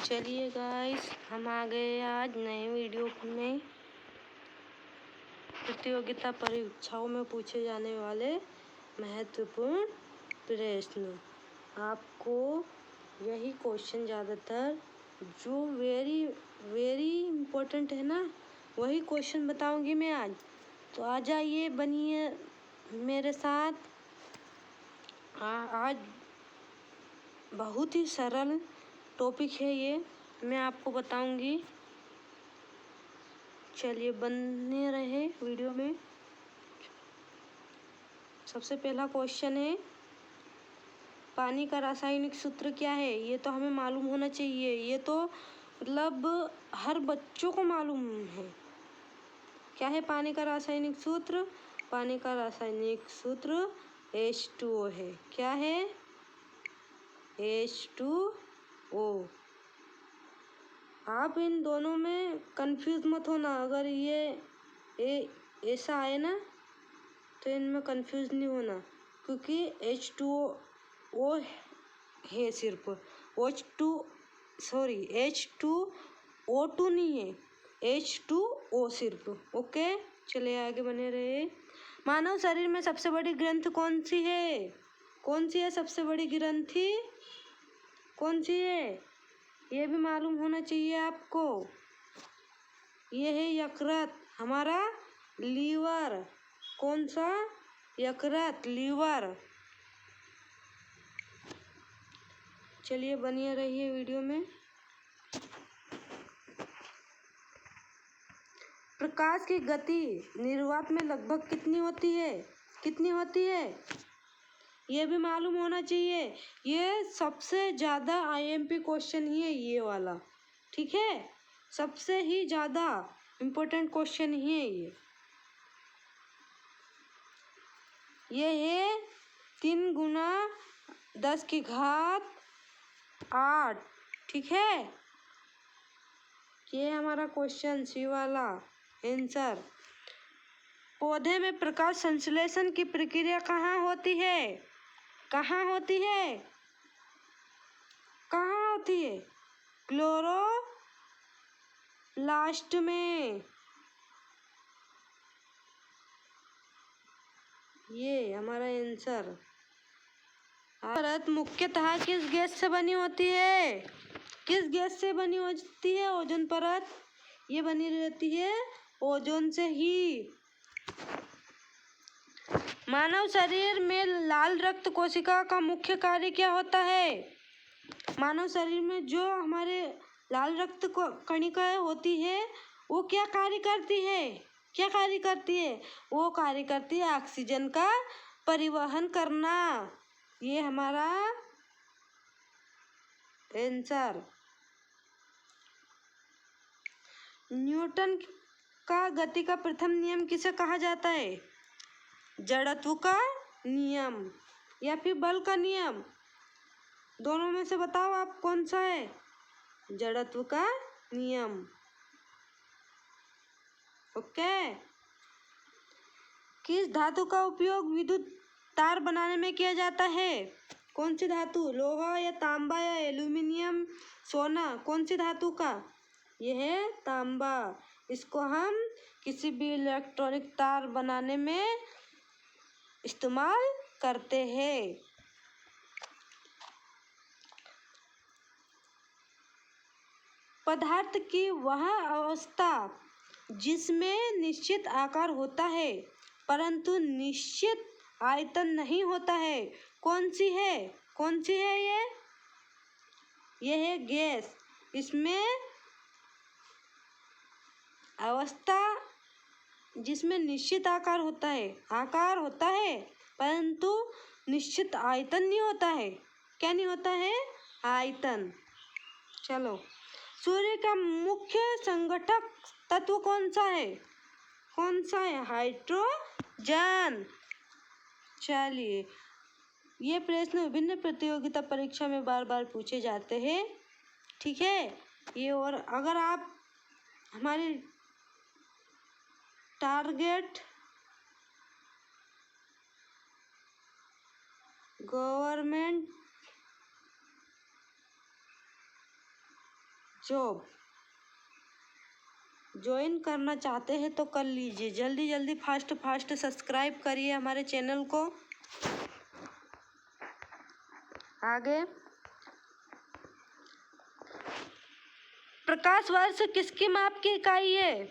चलिए गाइस, हम आ गए आज नए वीडियो में। प्रतियोगिता परीक्षाओं में पूछे जाने वाले महत्वपूर्ण प्रश्न। आपको यही क्वेश्चन ज़्यादातर जो वेरी इम्पोर्टेंट है ना, वही क्वेश्चन बताऊंगी मैं आज। तो आ जाइए, बनिए मेरे साथ। आज बहुत ही सरल टॉपिक है ये, मैं आपको बताऊंगी। चलिए बने रहे वीडियो में। सबसे पहला क्वेश्चन है, पानी का रासायनिक सूत्र क्या है? ये तो हमें मालूम होना चाहिए, ये तो मतलब हर बच्चों को मालूम है। क्या है पानी का रासायनिक सूत्र? पानी का रासायनिक सूत्र H2O है। क्या है? H2O। आप इन दोनों में कंफ्यूज मत होना। अगर ये ऐसा आए ना तो इनमें कंफ्यूज नहीं होना, क्योंकि H2O है सिर्फ। H2O2 नहीं है, H2O सिर्फ। ओके, चलिए आगे बने रहे। मानव शरीर में सबसे बड़ी ग्रंथि कौन सी है? कौन सी है सबसे बड़ी ग्रंथि? कौन सी है? ये भी मालूम होना चाहिए आपको। ये है यकृत, हमारा लीवर। कौन सा? यकृत, लीवर। चलिए बनिए रहिए वीडियो में। प्रकाश की गति निर्वात में लगभग कितनी होती है? कितनी होती है? ये भी मालूम होना चाहिए। ये सबसे ज़्यादा IMP क्वेश्चन ही है ये वाला, ठीक है? सबसे ही ज़्यादा इम्पोर्टेंट क्वेश्चन ही है ये। ये है 3 गुना 10 की घात 8, ठीक है? ये हमारा क्वेश्चन सी वाला आंसर। पौधे में प्रकाश संश्लेषण की प्रक्रिया कहाँ होती है? कहाँ होती है? कहाँ होती है? क्लोरोप्लास्ट में। ये हमारा आंसर। परत मुख्यतः किस गैस से बनी होती है? किस गैस से बनी होती है? ओजोन परत। ये बनी रहती है ओजोन से ही। मानव शरीर में लाल रक्त कोशिका का मुख्य कार्य क्या होता है? मानव शरीर में जो हमारे लाल रक्त कणिकाएं होती है, वो क्या कार्य करती है? क्या कार्य करती है? वो कार्य करती है ऑक्सीजन का परिवहन करना। ये हमारा आंसर। न्यूटन का गति का प्रथम नियम किसे कहा जाता है? जड़त्व का नियम या फिर बल का नियम? दोनों में से बताओ आप कौन सा है? जड़त्व का नियम। ओके। किस धातु का उपयोग विद्युत तार बनाने में किया जाता है? कौन सी धातु? लोहा या तांबा या एल्यूमिनियम, सोना? कौन सी धातु का? यह है तांबा। इसको हम किसी भी इलेक्ट्रॉनिक तार बनाने में इस्तेमाल करते हैं। पदार्थ की वह अवस्था जिसमें निश्चित आकार होता है परंतु निश्चित आयतन नहीं होता है, कौन सी है? कौन सी है ये? यह है गैस। इसमें अवस्था जिसमें निश्चित आकार होता है परंतु निश्चित आयतन नहीं होता है। क्या नहीं होता है? आयतन। चलो, सूर्य का मुख्य संगठक तत्व कौन सा है? कौन सा है? हाइड्रोजन। चलिए, ये प्रश्न विभिन्न प्रतियोगिता परीक्षा में बार बार पूछे जाते हैं, ठीक है? ये और अगर आप हमारे टारगेट गवर्नमेंट जॉब ज्वाइन करना चाहते हैं तो कर लीजिए, जल्दी जल्दी फास्ट सब्सक्राइब करिए हमारे चैनल को। आगे, प्रकाश वर्ष किसकी माप की इकाई है?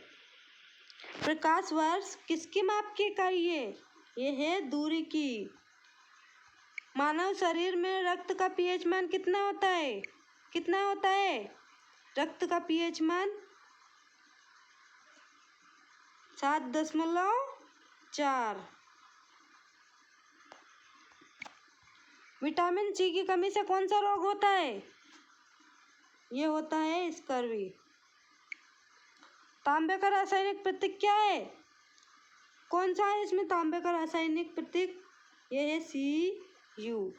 प्रकाश वर्ष किसकी माप की इकाई है? ये है दूरी की। मानव शरीर में रक्त का पीएच मान कितना होता है? कितना होता है रक्त का पीएच मान? 7.4। विटामिन सी की कमी से कौन सा रोग होता है? ये होता है स्कर्वी। तांबे का रासायनिक प्रतीक क्या है? कौन सा है इसमें तांबे का रासायनिक प्रतीक? ये है Cu।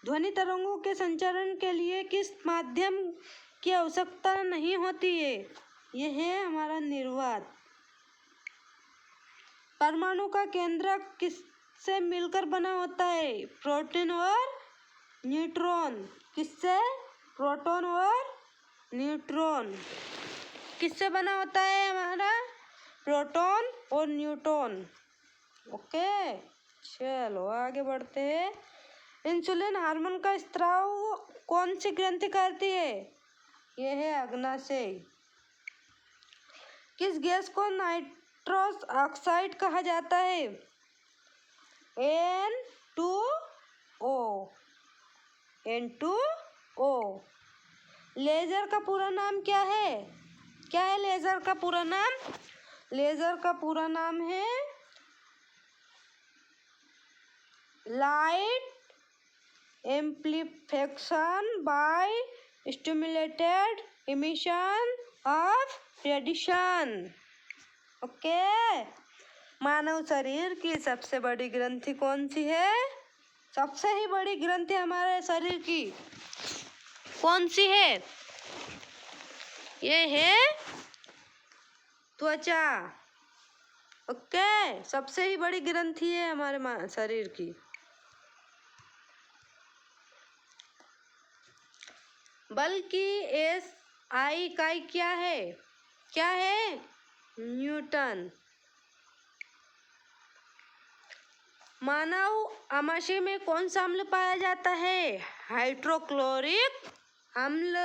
ध्वनि तरंगों के संचरण के लिए किस माध्यम की आवश्यकता नहीं होती है? यह है हमारा निर्वात। परमाणु का केंद्रक किससे मिलकर बना होता है? प्रोटॉन और न्यूट्रॉन। किससे? प्रोटॉन और न्यूट्रॉन। किससे बना होता है हमारा? प्रोटॉन और न्यूट्रॉन। ओके, चलो आगे बढ़ते हैं। इंसुलिन हार्मोन का स्त्राव कौन सी ग्रंथि करती है? यह है अग्नाशय। किस गैस को नाइट्रस ऑक्साइड कहा जाता है? N2O। N2O। लेजर का पूरा नाम क्या है? क्या है लेजर का पूरा नाम? लेजर का पूरा नाम है light amplification by stimulated emission of radiation. Okay. मानव शरीर की सबसे बड़ी ग्रंथि कौन सी है? सबसे ही बड़ी ग्रंथि हमारे शरीर की कौन सी है? ये है त्वचा। ओके, सबसे ही बड़ी ग्रंथि है हमारे शरीर की। बल की SI इकाई क्या है? क्या है? न्यूटन। मानव आमाशय में कौन सा अम्ल पाया जाता है? हाइड्रोक्लोरिक अम्ल।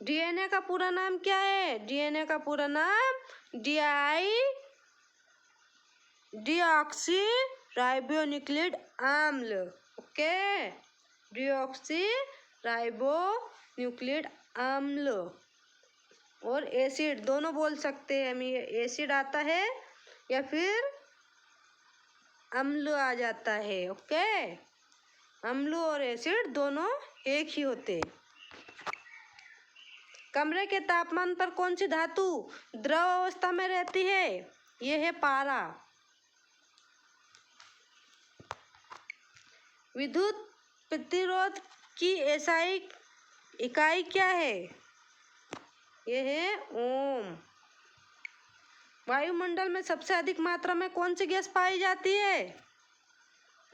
डीएनए का पूरा नाम क्या है? डीएनए का पूरा नाम डीऑक्सी राइबोन्यूक्लिक अम्ल। ओके, डीऑक्सी राइबोन्यूक्लिक अम्ल। और एसिड दोनों बोल सकते हैं हम। ये एसिड आता है या फिर अम्ल आ जाता है। ओके, अम्ल और एसिड दोनों एक ही होते हैं। कमरे के तापमान पर कौन सी धातु द्रव अवस्था में रहती है? यह है पारा। विद्युत प्रतिरोध की SI इकाई क्या है? यह है ओम। वायुमंडल में सबसे अधिक मात्रा में कौन सी गैस पाई जाती है?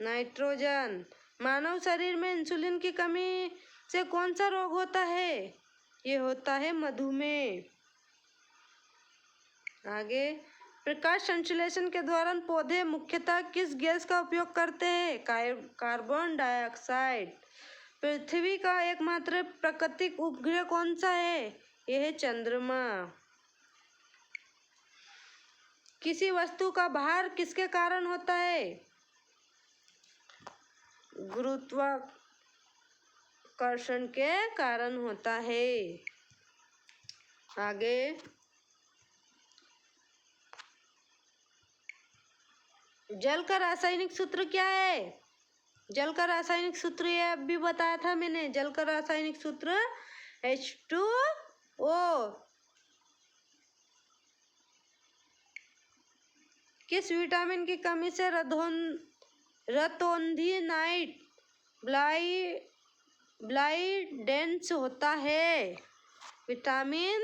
नाइट्रोजन। मानव शरीर में इंसुलिन की कमी से कौन सा रोग होता है? ये होता है मधुमेह। आगे, प्रकाश संश्लेषण के दौरान पौधे मुख्यतः किस गैस का उपयोग करते हैं? Carbon dioxide. पृथ्वी का एकमात्र प्राकृतिक उपग्रह कौन सा है? यह है चंद्रमा। किसी वस्तु का भार किसके कारण होता है? गुरुत्वाकर्षण के कारण होता है। आगे, जल का रासायनिक सूत्र क्या है? जल का रासायनिक सूत्र ये अभी बताया था मैंने। जल का रासायनिक सूत्र H2O। किस विटामिन की कमी से रतौंधी नाइट ब्लाइंडेंस होता है? विटामिन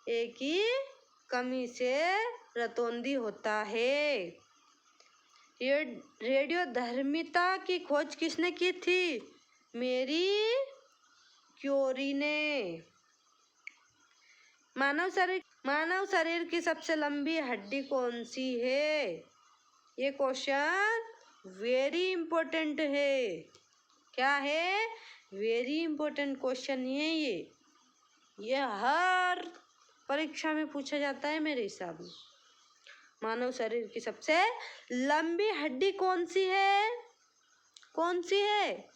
ए की कमी से रतौंधी होता है। रेडियोधर्मिता की खोज किसने की थी? मेरी क्यूरी ने। मानव शरीर की सबसे लंबी हड्डी कौन सी है? ये क्वेश्चन वेरी इंपॉर्टेंट है। क्या है? वेरी इंपॉर्टेंट क्वेश्चन है ये हर परीक्षा में पूछा जाता है मेरे हिसाब में। मानव शरीर की सबसे लंबी हड्डी कौन सी है? कौन सी है?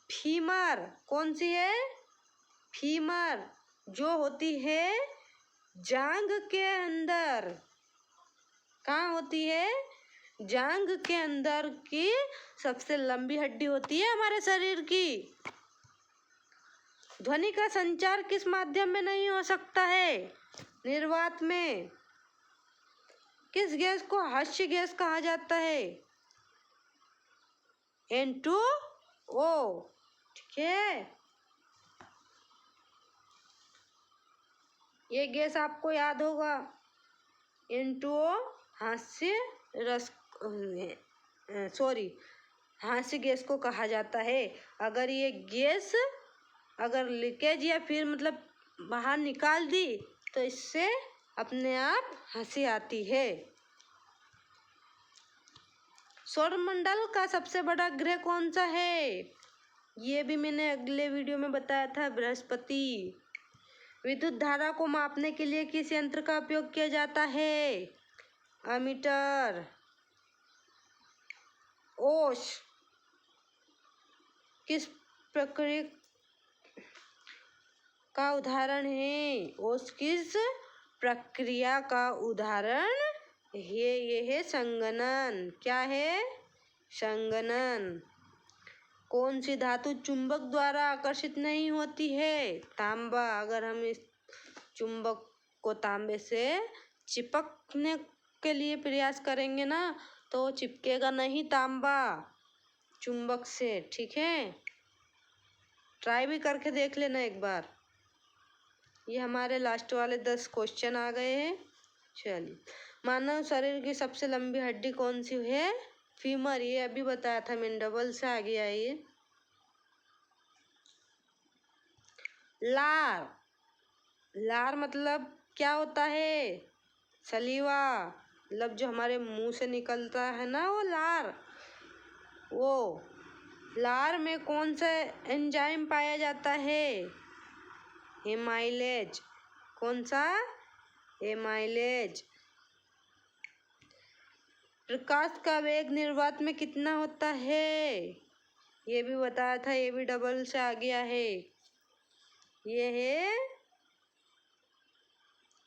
फीमर। कौन सी है? फीमर, जो होती है जांघ के अंदर। कहाँ होती है? जांघ के अंदर की सबसे लंबी हड्डी होती है हमारे शरीर की। ध्वनि का संचार किस माध्यम में नहीं हो सकता है? निर्वात में। किस गैस को हास्य गैस कहा जाता है? N2O। ठीक है, ये गैस आपको याद होगा। N2O हास्य रस हास्य गैस को कहा जाता है। अगर ये गैस अगर लीकेज या फिर मतलब बाहर निकाल दी तो इससे अपने आप हंसी आती है। सौरमंडल का सबसे बड़ा ग्रह कौन सा है? ये भी मैंने अगले वीडियो में बताया था, बृहस्पति। विद्युत धारा को मापने के लिए किस यंत्र का उपयोग किया जाता है? अमीटर। ओस किस प्रक्रिया का उदाहरण है? ओस किस प्रक्रिया का उदाहरण है? ये है संघनन। क्या है? संघनन। कौन सी धातु चुंबक द्वारा आकर्षित नहीं होती है? तांबा। अगर हम इस चुंबक को तांबे से चिपकने के लिए प्रयास करेंगे ना तो चिपकेगा नहीं तांबा चुंबक से। ठीक है, ट्राई भी करके देख लेना एक बार। ये हमारे लास्ट वाले 10 क्वेश्चन आ गए हैं। चलिए, मानव शरीर की सबसे लंबी हड्डी कौन सी है? फीमर। ये अभी बताया था मैंने, डबल से आ गया ये। लार। लार मतलब क्या होता है? सलीवा। मतलब जो हमारे मुंह से निकलता है ना वो लार। वो लार में कौन सा एंजाइम पाया जाता है? एमाइलेज। कौन सा? एमाइलेज। प्रकाश का वेग निर्वात में कितना होता है? ये भी बताया था, ये भी डबल से आ गया है। ये है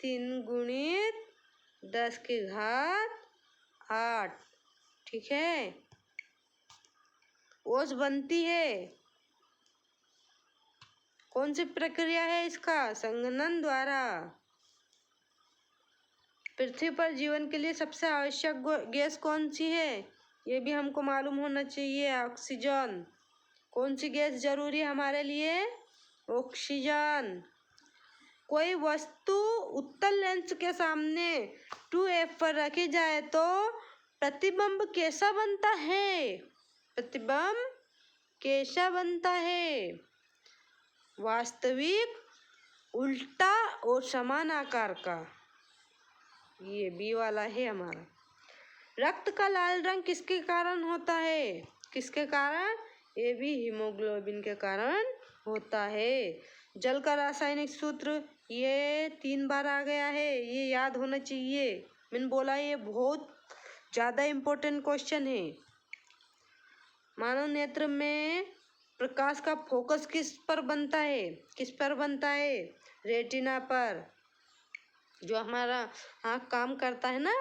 3×10⁸ ठीक है। ओस बनती है। कौन सी प्रक्रिया है इसका? संघनन द्वारा। पृथ्वी पर जीवन के लिए सबसे आवश्यक गैस कौन सी है? ये भी हमको मालूम होना चाहिए। ऑक्सीजन। कौन सी गैस जरूरी है हमारे लिए? ऑक्सीजन। कोई वस्तु उत्तल लेंस के सामने 2f पर रखी जाए तो प्रतिबिंब कैसा बनता है? प्रतिबिंब कैसा बनता है? वास्तविक, उल्टा और समान आकार का। ये बी वाला है हमारा। रक्त का लाल रंग किसके कारण होता है? किसके कारण? ये भी हीमोग्लोबिन के कारण होता है। जल का रासायनिक सूत्र ये 3 बार आ गया है, ये याद होना चाहिए। मैंने बोला ये बहुत ज़्यादा इम्पोर्टेंट क्वेश्चन है। मानव नेत्र में प्रकाश का फोकस किस पर बनता है? किस पर बनता है? रेटिना पर। जो हमारा आँख काम करता है ना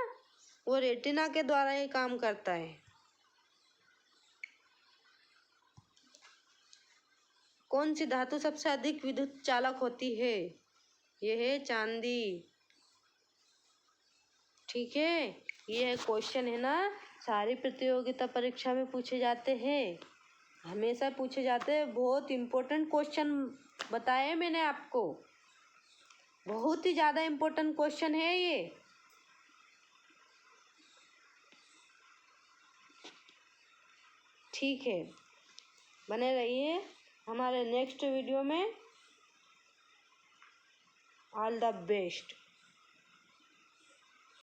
वो रेटिना के द्वारा ही काम करता है। कौन सी धातु सबसे अधिक विद्युत चालक होती है? यह है चांदी। ठीक है, ये है क्वेश्चन है ना, सारी प्रतियोगिता परीक्षा में पूछे जाते हैं, हमेशा पूछे जाते हैं। बहुत इम्पोर्टेंट क्वेश्चन बताए मैंने आपको, बहुत ही ज़्यादा इम्पोर्टेंट क्वेश्चन है ये। ठीक है, बने रहिए हमारे नेक्स्ट वीडियो में। All the best.